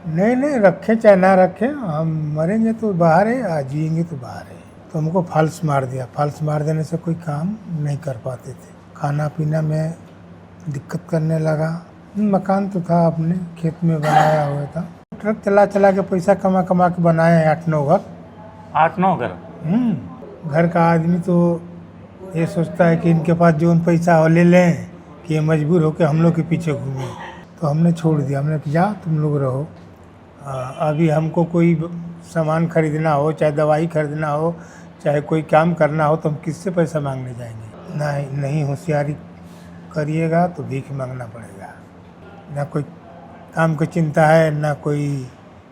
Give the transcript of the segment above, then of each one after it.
नहीं नहीं, रखे चाहे ना रखे, हम मरेंगे तो बाहर है, आज जिएंगे तो बाहर है। तो हमको फाल्स मार दिया। फाल्स मार देने से कोई काम नहीं कर पाते थे, खाना पीना में दिक्कत करने लगा। मकान तो था अपने खेत में बनाया हुआ था, ट्रक चला चला के पैसा कमा कमा के बनाए 8-9 घर। 8-9 घर? घर का आदमी तो ये सोचता है कि इनके पास जो पैसा हो ले लें, कि ये मजबूर होकर हम लोग के पीछे घूमे। तो हमने छोड़ दिया, हमने कहा जा तुम लोग रहो। अभी हमको कोई सामान खरीदना हो, चाहे दवाई खरीदना हो, चाहे कोई काम करना हो, तो हम किससे पैसा मांगने जाएंगे? नहीं होशियारी करिएगा तो भीख मांगना पड़ेगा। ना कोई काम की चिंता है, ना कोई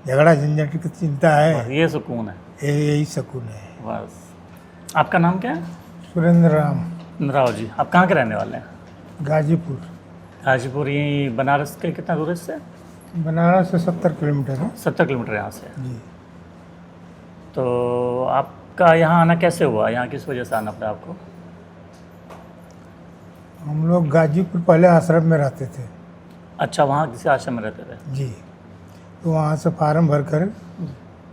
झगड़ा झंझट की चिंता है। ये सुकून है, यही सुकून है बस। आपका नाम क्या है? सुरेंद्र राम। राव जी, आप कहाँ के रहने वाले हैं? गाजीपुर। गाजीपुर, यही बनारस के कितना दूर है इससे? बनारस से 70 किलोमीटर है। 70 किलोमीटर यहाँ से जी। तो आपका यहाँ आना कैसे हुआ? यहाँ किस वजह से आना पड़ा आपको? हम लोग गाजीपुर पहले आश्रम में रहते थे। अच्छा, वहाँ किसी आश्रम में रहते थे? जी। तो वहाँ से फार्म भर कर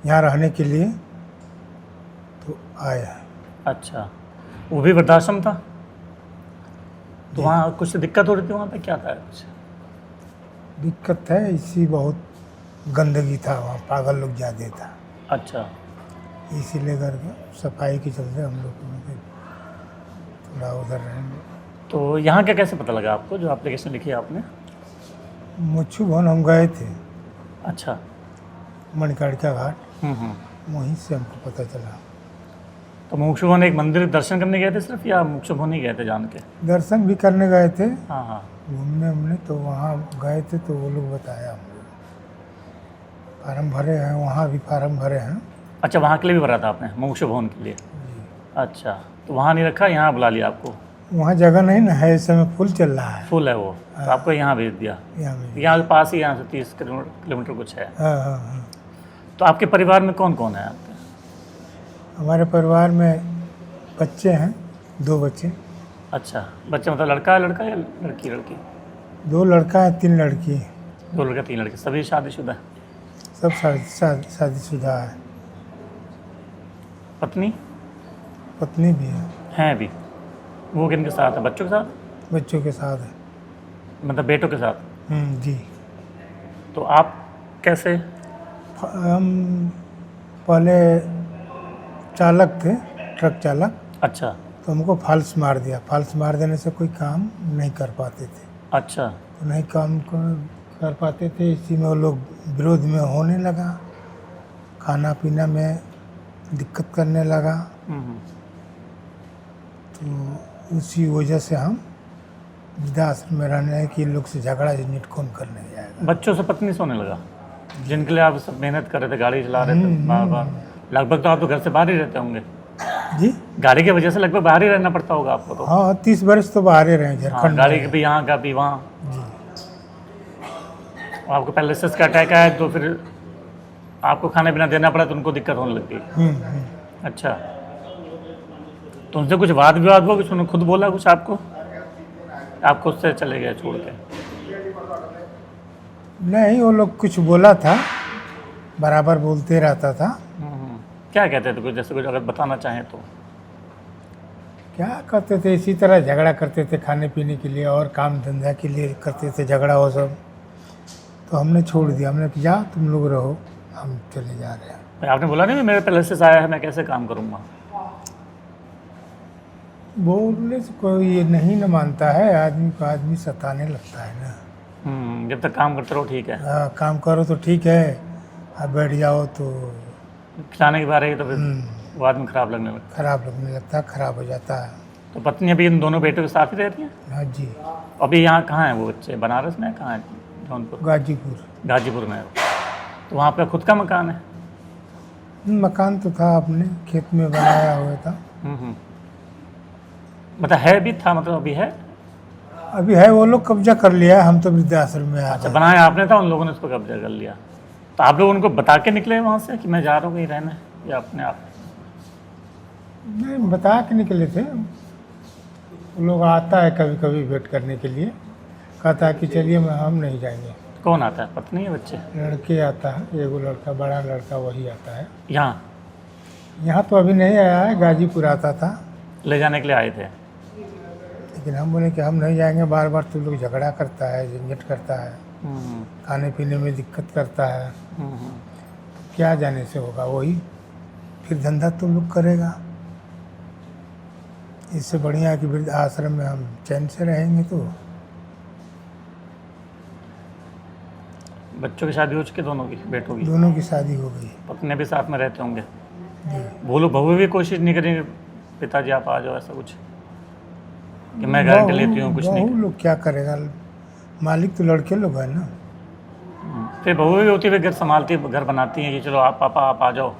यहाँ रहने के लिए तो आया। अच्छा, वो भी वृद्धाश्रम था? तो वहाँ कुछ दिक्कत हो रही थी? वहाँ पे क्या था कुछ दिक्कत है, इसी बहुत गंदगी था वहाँ, पागल लोग ज़्यादा था। अच्छा, इसीलिए करके सफाई के चलते हम लोग थोड़ा उधर रहेंगे। तो यहाँ का कैसे पता लगा आपको, जो एप्लीकेशन लिखी है आपने? मुच्छू भवन हम गए थे। अच्छा। मणिकर्णिका घाट, वहीं से हमको पता चला। तो मोक्षु भवन एक मंदिर दर्शन करने गए थे सिर्फ, या मोक्षु भवन ही गए थे जान के? दर्शन भी करने गए थे, हाँ हाँ। घूमने हमने तो वहाँ गए थे, तो वो लोग बताया हम लोग फार्म भरे हैं, वहाँ भी फार्म भरे हैं। अच्छा, वहाँ के लिए भी भरा था आपने, मोक्षु भवन के लिए? अच्छा, तो वहाँ नहीं रखा, यहाँ बुला लिया आपको? वहाँ जगह नहीं ना है, इस समय फुल चल रहा है। फुल है वो, तो आपको यहाँ भेज दिया? यहाँ के पास ही, यहाँ से 30 किलोमीटर कुछ है। हाँ। तो आपके परिवार में कौन कौन है आपके? हमारे परिवार में बच्चे हैं, 2 बच्चे। अच्छा, बच्चे मतलब लड़का या लड़की? 2 लड़का है, 3 लड़की। 2 लड़का 3 लड़के, सभी शादीशुदा? सब शादीशुदा है। पत्नी भी है भी? वो किनके साथ है? बच्चों के साथ? बच्चों के साथ है। मतलब बेटों के साथ? जी। तो आप कैसे? हम पहले चालक थे, ट्रक चालक। अच्छा। तो हमको फाल्स मार दिया। फाल्स मार देने से कोई काम नहीं कर पाते थे। अच्छा। तो नहीं काम कर पाते थे, इसी में वो लोग विरोध में होने लगा, खाना पीना में दिक्कत करने लगा। तो उसी वजह से हम वृद्धाश्रम में रहने लगे कि लोग से झगड़ा झंझट कौन करने जाएगा। बच्चों से पत्नी सोने लगा, जिनके लिए आप सब मेहनत कर रहे थे, गाड़ी चला रहे थे बार-बार। लगभग तो आप तो घर से बाहर ही रहते होंगे जी? गाड़ी की वजह से लगभग बाहर ही रहना पड़ता होगा आपको तो? हाँ, 30 वर्ष तो बाहर ही रहे झारखंड। हाँ, गाड़ी भी यहाँ का भी वहाँ। आपको पैरालिसिस का अटैक आया, तो फिर आपको खाना पीना देना पड़ा, तो उनको दिक्कत होने लग गई। अच्छा, तो उनसे कुछ वाद विवाद हुआ? कुछ उन्होंने खुद बोला कुछ आपको? आप खुद से चले गए छोड़ के? नहीं, वो लोग कुछ बोला था, बराबर बोलते रहता था। क्या कहते थे कुछ, जैसे कुछ अगर बताना चाहें तो? क्या करते थे, इसी तरह झगड़ा करते थे, खाने पीने के लिए और काम धंधा के लिए करते थे झगड़ा वो सब। तो हमने छोड़ दिया, हमने कहा जा तुम लोग रहो, हम चले जा रहे हैं। आपने बोला नहीं मेरे पैरालिसिस आया है, मैं कैसे काम करूँगा? बोलने से कोई ये नहीं न मानता है, आदमी को आदमी सताने लगता है ना। जब तक काम करते रहो ठीक है। हाँ, काम करो तो ठीक है, अब बैठ जाओ तो खिलाने की बात रही तो फिर वो आदमी खराब लगने लगता है, खराब हो जाता है। तो पत्नी अभी इन दोनों बेटों के साथ ही रहती है? हाँ जी। अभी यहाँ कहाँ है वो बच्चे? बनारस में? कहाँ है? जौनपुर? गाजीपुर में। तो वहाँ पे खुद का मकान है? मकान तो था, अपने खेत में बनाया हुआ था। मतलब है भी था, मतलब अभी है? वो लोग कब्जा कर लिया, हम तो वृद्धाश्रम में आ गए। अच्छा, बनाया आपने था, उन लोगों ने उसको कब्जा कर लिया। तो आप लोग उनको बता के निकले वहाँ से कि मैं जा रहा हूँ कहीं रहने, या अपने आप? नहीं, बता के निकले थे। वो लोग आता है कभी कभी भेंट करने के लिए, कहता है कि चलिए हम नहीं जाएंगे। कौन आता है, पत्नी है बच्चे? लड़के आता है, एगो लड़का, बड़ा लड़का वही आता है। यहाँ यहाँ तो अभी नहीं आया है, गाजीपुर आता था। ले जाने के लिए आए थे? लेकिन हम बोले कि हम नहीं जाएंगे, बार बार तो लोग झगड़ा करता है, झंझट करता है, हम्म, खाने पीने में दिक्कत करता है, हम्म। क्या जाने से होगा। वही फिर धंधा तो लोग करेगा। इससे बढ़िया है कि वृद्ध आश्रम में हम चैन से रहेंगे। तो बच्चों की शादी हो चुकी दोनों की, बेटों की? दोनों की शादी हो गई। पत्नी भी साथ में रहते होंगे? जी। बोलो बहू भी कोशिश नहीं करेंगे पिताजी आप आ जाओ, ऐसा कुछ कि मैं गारंटी लेती हूँ कुछ नहीं? बहू लोग क्या करेगा, मालिक तो लड़के लोग हैं ना। फिर बहू भी होती है, घर संभालती है, घर बनाती है कि चलो आप पापा आप आ जाओ,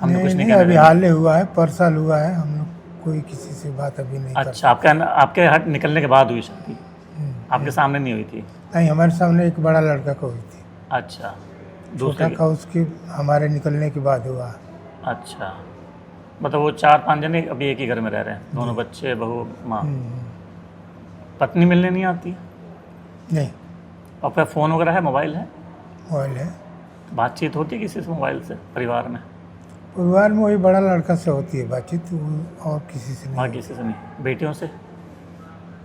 हम तो कुछ नहीं नहीं, कहने अभी देंगे। हाल ही हुआ है, परसाल हुआ है। हम लोग कोई किसी से बात अभी नहीं करते। अच्छा, आपके हट निकलने के बाद हुई शादी? आपके सामने नहीं हुई थी? नहीं, हमारे सामने एक बड़ा लड़का को हुई थी। अच्छा, छोटा दूसरे का उसके हमारे निकलने के बाद हुआ। अच्छा, मतलब वो 4-5 जने अभी एक ही घर में रह रहे हैं, दोनों बच्चे, बहू, माँ। पत्नी मिलने नहीं आती? नहीं, और फिर फ़ोन वगैरह है, मोबाइल है? मोबाइल है। बातचीत होती है किसी से मोबाइल से परिवार में? परिवार में वही बड़ा लड़का से होती है बातचीत, और किसी से वहाँ नहीं। किसी से नहीं? बेटियों से?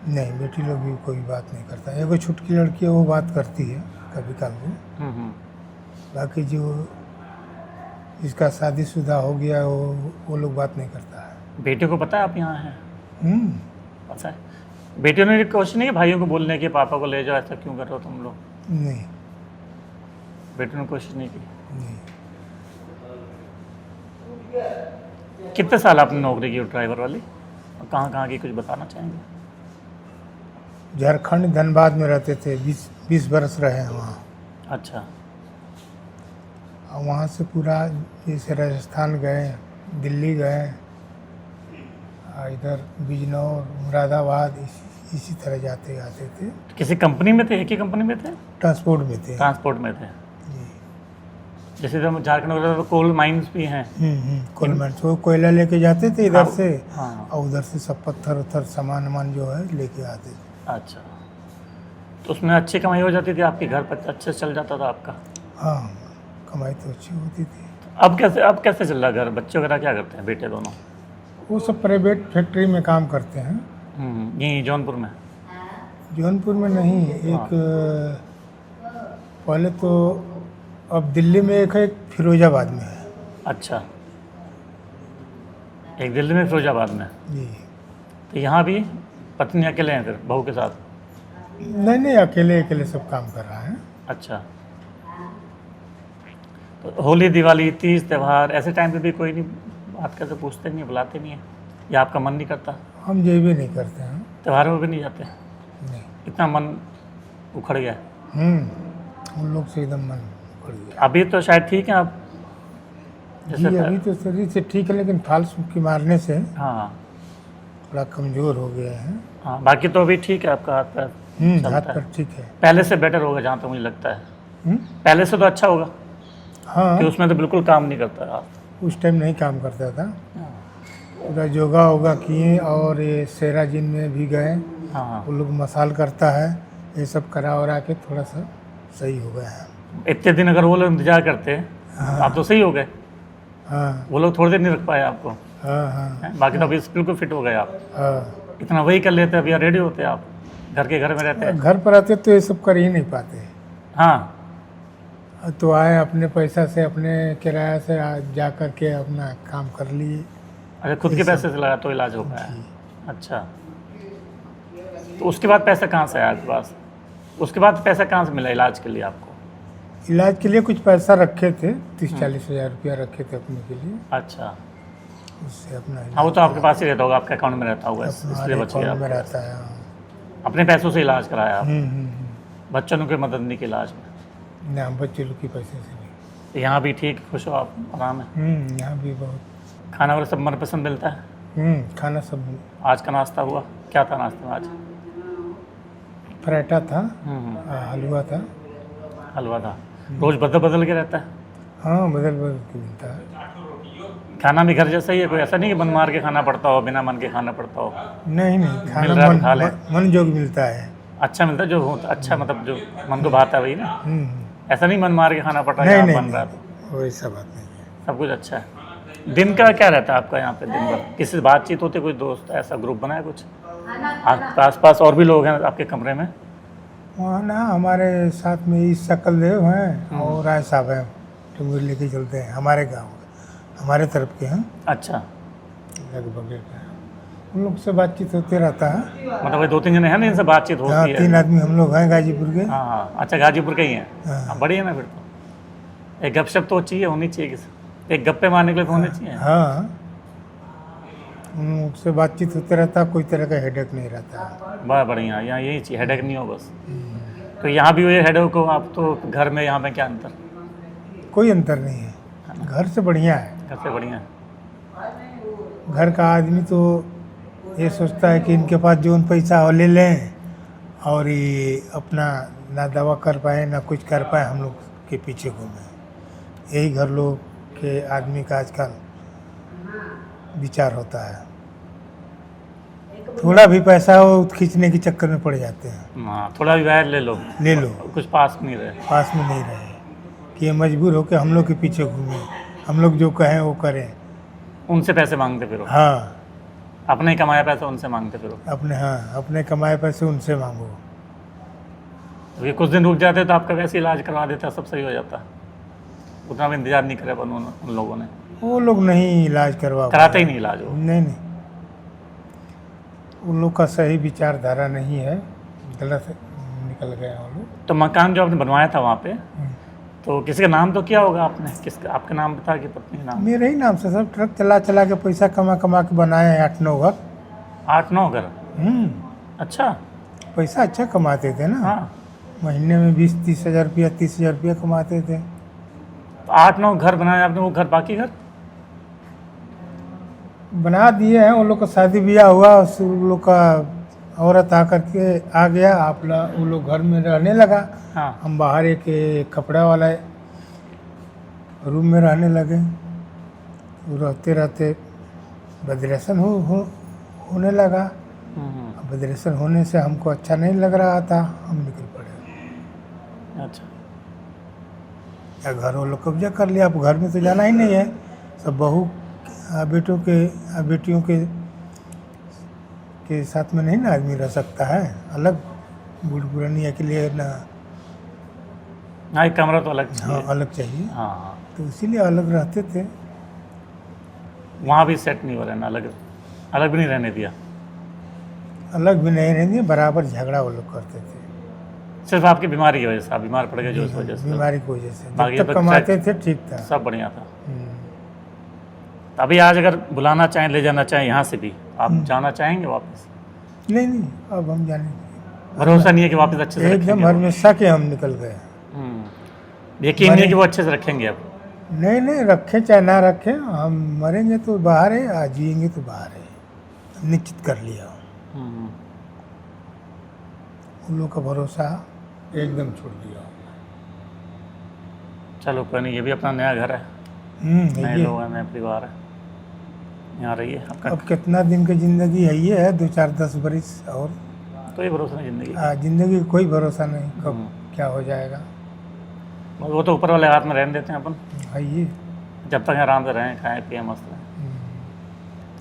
नहीं, बेटी लोग भी कोई बात नहीं करता। एगो छुटकी लड़की है, वो बात करती है कभी कभी को। बाकी जो इसका शादीशुदा हो गया वो लोग बात नहीं करता है। बेटे को पता है आप यहाँ हैं? हम्म, पता है? बेटियों ने कोशिश नहीं की भाइयों को बोलने की पापा को ले जाओ, ऐसा क्यों कर रहे हो तुम लोग? नहीं, बेटियों ने कोशिश नहीं की? नहीं। कितने साल आपने नौकरी की ड्राइवर वाली, और कहाँ कहाँ की, कुछ बताना चाहेंगे? झारखंड धनबाद में रहते थे, 20 बरस रहे हैं वहाँ। अच्छा, और वहाँ से पूरा जैसे राजस्थान गए, दिल्ली गए, और इधर बिजनौर, मुरादाबाद, इसी तरह जाते आते थे। किसी कंपनी में थे? एक ही कंपनी में थे? ट्रांसपोर्ट में थे। ट्रांसपोर्ट में थे? जी। जैसे तो झारखंड वगैरह तो कोल माइंस भी हैं। कोल माइंस, वो कोयला लेके जाते थे इधर से, हाँ। और उधर से सब पत्थर उत्थर सामान वामान जो है लेके आते थे। अच्छा, तो उसमें अच्छी कमाई हो जाती थी आपके घर पर, अच्छे से चल जाता था आपका? हाँ, कमाई तो अच्छी होती थी। अब कैसे चल रहा घर? बच्चे वगैरह क्या करते हैं बेटे दोनों? वो सब प्राइवेट फैक्ट्री में काम करते हैं। यहीं जौनपुर में? जौनपुर में नहीं, एक पहले तो, अब दिल्ली में एक है, एक फिरोजाबाद में है। अच्छा, एक दिल्ली में, फिरोजाबाद में। जी। तो यहाँ भी पत्नी अकेले हैं फिर बहू के साथ? नहीं, अकेले अकेले सब काम कर रहा है। अच्छा, तो होली, दिवाली, तीज त्यौहार ऐसे टाइम पे भी कोई नहीं बात करते, पूछते नहीं, बुलाते नहीं है, या आपका मन नहीं करता? हम ये भी नहीं करते हैं। त्योहारों में भी नहीं जाते? नहीं। इतना मन उखड़ गया? उन लोग से एकदम मन उखड़ गया। अभी तो शायद ठीक है आप? जी, अभी तो शरीर से ठीक है, लेकिन फालतू की मारने से हाँ थोड़ा कमज़ोर हो गए हैं। हाँ, बाकी तो अभी ठीक है आपका हाथ पैर हाथ चलता पर है? ठीक है। पहले से बेटर होगा जहाँ तक मुझे लगता है। हम्म, पहले से तो अच्छा होगा हाँ, कि उसमें तो बिल्कुल काम नहीं करता आप? उस टाइम नहीं काम करता था। पूरा योगा वोगा किए, और ये सेरा जिन में भी गए, हाँ, वो लोग मसाल करता है, ये सब करा वरा के थोड़ा सा सही हो गया है। इतने दिन अगर वो लोग इंतजार करते आप तो सही हो गए। हाँ, वो लोग थोड़ी देर नहीं रख पाए आपको, हाँ, हाँ, हैं? बाकी तो अभी बिल्कुल फिट हो गए आप। हाँ। इतना वही कर लेते अभी रेडी होते आप, घर के घर में रहते हैं। घर पर आते तो ये सब कर ही नहीं पाते। हाँ, तो आए अपने पैसा से, अपने किराया से जा कर के अपना काम कर लिए। अच्छा, खुद के पैसे से लगा तो इलाज हो पाया? अच्छा, तो उसके बाद पैसा कहाँ से आया आपके पास? उसके बाद पैसा कहाँ से मिला इलाज के लिए आपको? इलाज के लिए कुछ पैसा रखे थे, 30-40 हज़ार रुपया रखे थे अपने के लिए। अच्छा, उससे अपना हाँ, वो तो आपके पास ही रहता होगा, आपके अकाउंट में रहता होगा, इसलिए हमारे बच गया अकाउंट में आपके रहता पास। है। हाँ। अपने पैसों से इलाज कराया आप? हम्म। बच्चों की मदद नहीं की इलाज में? ना, बच्चे लोग के पैसे से नहीं। तो यहाँ भी ठीक, खुश हो आप, आराम है? यहाँ भी बहुत। खाना वगैरह सब मनपसंद मिलता है? खाना सब। आज का नाश्ता हुआ, क्या था नाश्ते में आज? पराठा था, हम्म, हलवा था। हलवा था। रोज बदल बदल के रहता है? हाँ, बदल बदल के मिलता है। खाना भी घर जैसा ही है? कोई ऐसा नहीं कि मन मार के खाना पड़ता हो, बिना मन के खाना पड़ता हो? नहीं, मिल खाना रहा है तो खा लें। मन जोग मिलता है। अच्छा मिलता है जो होता अच्छा, मतलब जो मन को भाता है वही ना। ऐसा नहीं मन मार के खाना पड़ रहा है, नहीं यहाँ नहीं बन रहा है नहीं, वैसा बात नहीं है। सब कुछ अच्छा है। दिन का क्या रहता है आपका यहाँ पे? दिन भर किसी से बातचीत होती है? कोई दोस्त ऐसा ग्रुप बनाया कुछ? आस पास और भी लोग हैं आपके कमरे में? वहाँ ना हमारे साथ में इस सकल देव हैं और राय साहब हैं, टुंगुर लेके चलते हैं, हमारे गांव हमारे तरफ के हैं अच्छा, लगभग। उन लोग से बातचीत होते रहता है। मतलब वही 2-3 जने हैं ना इनसे बातचीत हाँ, होती है? 3 आदमी हम लोग हैं गाजीपुर के। हाँ हाँ, अच्छा गाजीपुर के ही हैं। हाँ। हाँ, बढ़िया ना फिर तो। एक गपशप तो चाहिए, होनी चाहिए किसी, एक गप्पे मारने के लिए तो होने चाहिए। हाँ, उन लोग से बातचीत होते रहता है, कोई तरह का हेडेक नहीं रहता। बड़ा बढ़िया, यहाँ यही चाहिए, हेडेक नहीं हो बस। तो यहाँ भी वही हेडेक हो, आप तो घर में यहाँ में क्या अंतर? कोई अंतर नहीं है, घर से बढ़िया है। घर से बढ़िया है। घर का आदमी तो ये सोचता है कि इनके पास जो पैसा हो ले लें और ये अपना ना दवा कर पाए ना कुछ कर पाए, हम लोग के पीछे घूमें। यही घर लोग के आदमी का आजकल विचार होता है। थोड़ा भी पैसा हो खींचने के चक्कर में पड़ जाते हैं। हाँ, थोड़ा भी बाहर ले लो, कुछ पास नहीं रहे, पास में नहीं रहे कि ये मजबूर हो के हम लोग के पीछे घूमें, हम लोग जो कहें वो करें। उनसे पैसे मांगते फिरो? हाँ, अपने ही कमाया पैसा उनसे मांगते फिरो? अपने, हाँ, अपने कमाए पैसे उनसे मांगो। तो ये कुछ दिन रुक जाते तो आपका वैसे इलाज करवा देता, सब सही हो जाता, उतना भी इंतजार नहीं करे उन लोगों ने? वो लोग नहीं इलाज कराते ही नहीं इलाज वो? नहीं, उन लोग का सही विचारधारा नहीं है, गलत निकल गया वो लोग। तो मकान जो आपने बनवाया था वहाँ पे, तो किसी का नाम तो किया होगा आपने? आपका नाम बता कि पत्नी का नाम? मेरे ही नाम से सब ट्रक चला चला के पैसा कमा कमा के बनाए हैं 8-9 घर। 8-9 घर? अच्छा, पैसा अच्छा कमाते थे ना। हाँ, महीने में 20-30 हज़ार रुपया, 30 हज़ार रुपया कमाते थे। तो 8-9 घर बनाए आपने, वो घर बाकी घर बना दिए हैं। वो लोग का शादी ब्याह हुआ, उन लोग का औरत आकर के आ गया, वो लोग घर में रहने लगा। हाँ, हम बाहर एक कपड़ा वाला रूम में रहने लगे। वो रहते रहते बदरेशन होने लगा। बदरेशन होने से हमको अच्छा नहीं लग रहा था, हम निकल पड़े। अच्छा, या घर वो लोग कब्जा कर लिया, अब घर में तो जाना ही नहीं है। सब बहू बेटों के बेटियों के साथ में नहीं ना आदमी रह सकता है, अलग बूढ़ पुरानिया के लिए ना। हाँ, एक कमरा तो अलग चाहिए। हाँ, अलग चाहिए। हाँ, तो इसीलिए अलग रहते थे। वहाँ भी सेट नहीं हो रहा ना, अलग अलग भी नहीं रहने दिया? अलग भी नहीं रहने, बराबर झगड़ा वो लोग करते थे। सिर्फ आपकी बीमारी की वजह से? आप बीमार पड़ गए जो इस वजह से? बीमारी की वजह से। बाकी जब तक तो कमाते थे ठीक था। सब बढ़िया था। अभी आज अगर बुलाना चाहें, ले जाना चाहें यहाँ से भी, आप जाना चाहेंगे वापस? नहीं, अब हम जाने भरोसा नहीं है कि वापस अच्छे से एकदम रखेंगे वो? हमेशा के हम निकल गए। यकीन नहीं है कि वो अच्छे से रखेंगे अब? नहीं, रखें चाहे ना रखें, हम मरेंगे तो बाहर है, आज जिएंगे तो बाहर है, निश्चित कर लिया। उन लोग का भरोसा एकदम छोड़ दिया। चलो कोई नहीं, ये भी अपना नया घर है, नए ये लोग हैं, नया परिवार है, यहाँ रहिए आपका। अब कितना दिन की ज़िंदगी है, ये है 2-4-10 बरिस और। तो ये भरोसा नहीं जिंदगी? ज़िंदगी का कोई भरोसा नहीं, कब क्या हो जाएगा। वो तो ऊपर वाले हाथ में रहने देते हैं अपन, है ये। जब तक आराम से रहें, खाएं पिए, मस्त रहें।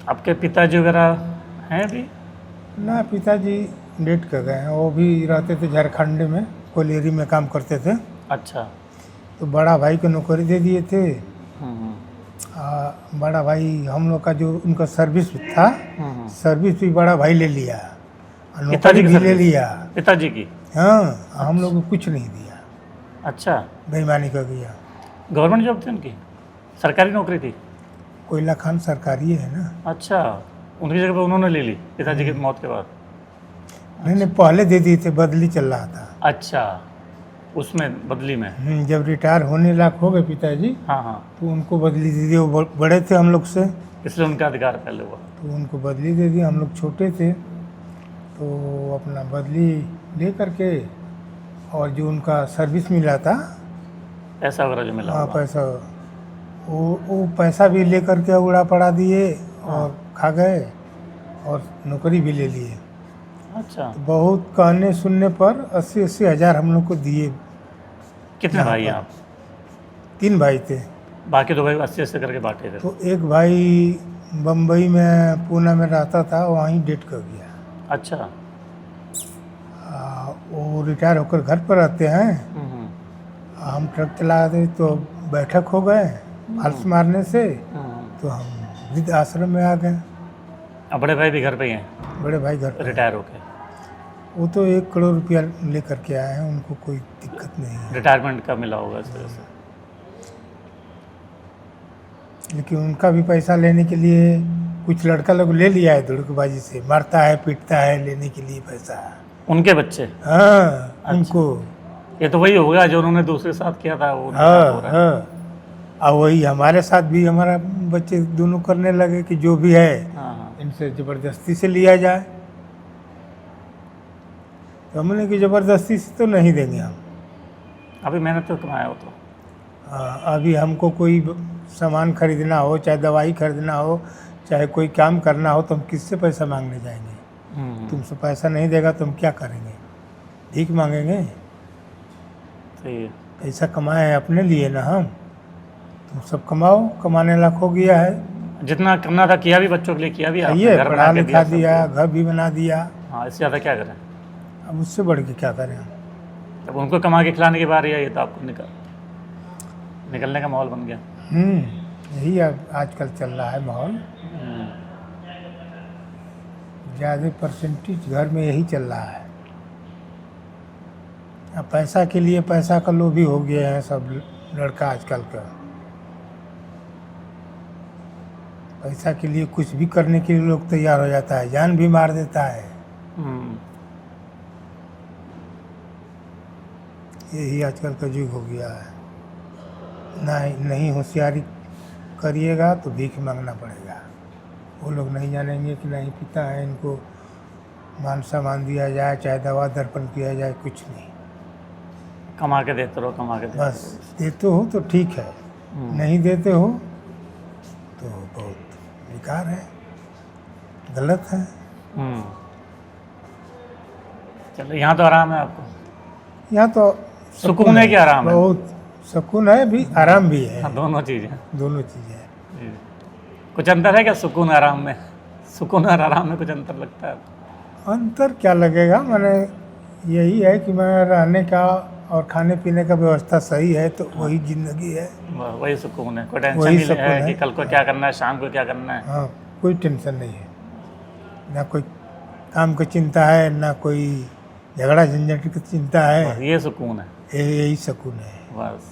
आपके पिताजी वगैरह हैं भी? ना, पिताजी डेट कर गए हैं। वो भी रहते थे झारखंड में, कोलेरी में काम करते थे। अच्छा। तो बड़ा भाई को नौकरी दे दिए थे। बड़ा भाई हम लोग का जो उनका सर्विस था, सर्विस भी बड़ा भाई ले लिया, नौकरी भी ले लिया। पिताजी की? हाँ, हम लोग को कुछ नहीं दिया। अच्छा, बेईमानी कर दिया। गवर्नमेंट जॉब थी उनकी? सरकारी नौकरी थी? कोयला खान सरकारी है ना। अच्छा, उनकी जगह पे उन्होंने ले ली पिताजी की मौत के बाद? नहीं, पहले दे दिए थे, बदली चल रहा था। अच्छा, उसमें बदली में? जब रिटायर होने लायक हो गए पिताजी, हाँ, तो उनको बदली दे दी। वो बड़े थे हम लोग से, इसलिए उनका अधिकार पहले हुआ। तो उनको बदली दे दी। हम लोग छोटे थे, तो अपना बदली ले करके, और जो उनका सर्विस मिला था, पैसा वगैरह जो मिला? हाँ, पैसा, वो पैसा भी ले करके उड़ा पड़ा दिए और खा गए, और नौकरी भी ले लिए। अच्छा, तो बहुत कहने सुनने पर 80-80 हज़ार हम लोग को दिए। कितने भाई हैं आप? 3 भाई थे। बाकी 2 भाई 80-80 करके बांटे थे। तो एक भाई बम्बई में, पूना में रहता था, वहीं डेट कर गया। अच्छा। वो रिटायर होकर घर पर रहते हैं। हम्म, हम ट्रक चला रहे तो बैठक हो गए फाल्स मारने से, हम्म। तो हम वृद्ध आश्रम में आ गए। अब बड़े भाई भी घर पे ही हैं, बड़े भाई घर पर, रिटायर होके? वो तो 1 करोड़ रुपया लेकर के आए हैं, उनको कोई दिक्कत नहीं है। रिटायरमेंट का मिला होगा इस वजह से। लेकिन उनका भी पैसा लेने के लिए कुछ लड़का लोग ले लिया है, धुड़कबाजी से मारता है पीटता है लेने के लिए पैसा। उनके बच्चे? हाँ, उनको। ये तो वही होगा जो उन्होंने दूसरे साथ किया था, वो उनके साथ हाँ हो रहा है। हाँ, और वही हमारे साथ भी हमारा बच्चे दोनों करने लगे कि जो भी है हाँ हाँ। इनसे ज़बरदस्ती से लिया जाए। तो हमने कि ज़बरदस्ती से तो नहीं देंगे हम। अभी मेहनत तो कमाया हो तो। अभी हमको कोई सामान खरीदना हो, चाहे दवाई खरीदना हो, चाहे कोई काम करना हो, तो हम किससे पैसा मांगने जाएंगे? तुमसे पैसा नहीं देगा तो हम क्या करेंगे? भीख मांगेंगे? सही है। पैसा कमाए हैं अपने लिए ना हम। तुम सब कमाओ, कमाने लायक हो गया है। जितना करना था किया भी, बच्चों के लिए किया भी आपने, ये घर पढ़ा बना के लिखा सब दिया, कुछ। घर भी बना दिया। हाँ, इससे ज़्यादा क्या करें? अब उससे बढ़ के क्या करें हम? अब उनको कमा के खिलाने की बारी है, ये तो आपको निकलने का माहौल बन गया। यही अब आजकल चल रहा है माहौल। ज़्यादा परसेंटेज घर में यही चल रहा है। अब पैसा के लिए, पैसा का लोभी हो गए हैं सब लड़का आजकल का। पैसा के लिए कुछ भी करने के लिए लोग तैयार हो जाता है, जान भी मार देता है। यही आजकल का युग हो गया है। नहीं होशियारी करिएगा तो भीख मांगना पड़ेगा। वो लोग नहीं जानेंगे कि नहीं पिता है, इनको मान सम्मान दिया जाए, चाहे दवा दर्पण किया जाए, कुछ नहीं। कमा के देते रहो, कमा के देते बस देते हो तो ठीक है, नहीं देते हो तो बहुत बेकार है, गलत है। चलो, यहाँ तो आराम है आपको? यहाँ तो सुकून है कि आराम है? बहुत सुकून है भी, आराम भी है। हाँ, दोनों चीज़ें। दोनों चीज़ें हैं। कुछ अंतर है क्या सुकून आराम में? सुकून और आराम में कुछ अंतर लगता है? अंतर क्या लगेगा, मैंने यही है कि मैं रहने का और खाने पीने का व्यवस्था सही है तो वही ज़िंदगी है। वही सुकून है, कोई टेंशन वही नहीं सुकून है है। कि कल को क्या करना है, शाम को क्या करना है। हाँ, कोई टेंशन नहीं है, ना कोई काम की चिंता है, ना कोई झगड़ा झंझट की चिंता है। बस ये सुकून है। यही सुकून है। बस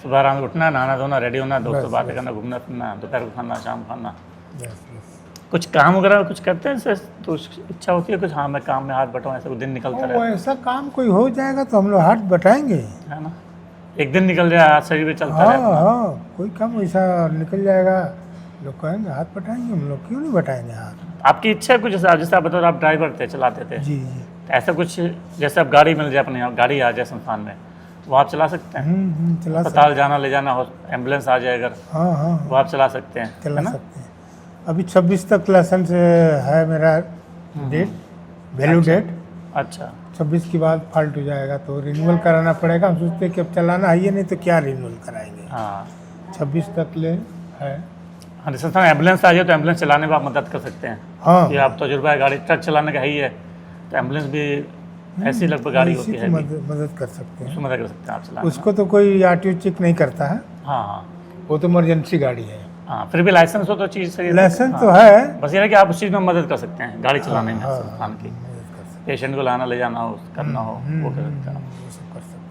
सुबह आराम से उठना, नहाना धोना, रेडी होना, दोस्तों बस, बातें बस। करना, घूमना फिरना, दोपहर को खाना, शाम को खाना। बस बस। कुछ काम वगैरह कुछ करते हैं सर? तो इच्छा होती है कुछ, हाँ मैं काम में हाथ बटाऊँ, ऐसा कुछ दिन निकलता और रहता ऐसा काम कोई हो जाएगा तो हम लोग हाथ बटाएंगे। है ना? एक दिन निकल जाए, हाथ शरीर पे चलता हाँ रहता। हाँ, कोई काम ऐसा निकल जाएगा, लोग कहेंगे हाथ बटाएंगे, हम लोग क्यों नहीं बटाएंगे हाथ। आपकी इच्छा है कुछ, जैसे आप बताओ आप ड्राइवर थे, चलाते थे, जी जी। ऐसा कुछ जैसे आप गाड़ी मिल जाए अपने यहाँ, गाड़ी आ जाए संस्थान में, तो वो आप चला सकते हैं? चला सकते। अस्पताल जाना ले जाना हो, एम्बुलेंस आ जाए अगर, हाँ हाँ, वो आप चला सकते हैं, चला है ना? सकते हैं। अभी 26 तक लाइसेंस है मेरा डेट, वैल्यू डेट। अच्छा। 26 के बाद फाल्ट हो जाएगा तो रिन्यूअल कराना पड़ेगा। हम सोचते हैं कि अब चलाना है, ये नहीं तो क्या रिन्यूअल कराएंगे। हाँ 26 तक ले है। हाँ, संस्थान एम्बुलेंस आ जाए तो एम्बुलेंस चलाने में आप मदद कर सकते हैं। हाँ, ये आप तजुर्बा है गाड़ी ट्रक चलाने का है ही है, तो एम्बुलेंस भी ऐसी लगभग गाड़ी इसी होती तो है, मदद कर सकते हैं। उसमें मदद कर सकते हैं आप चलाने में। उसको तो कोई आरटीओ चेक नहीं करता है, हाँ हाँ वो तो इमरजेंसी गाड़ी है। हाँ, फिर भी लाइसेंस हो तो चीज़ सही है। लाइसेंस हाँ, तो है। बस ये है कि आप उस चीज़ में मदद कर सकते हैं, गाड़ी चलाने में हाँ, संस्थान की। मदद कर सकते पेशेंट को लाना ले जाना हो, करना हो, वो कर सकते हैं आप। वो सब कर सकते हैं।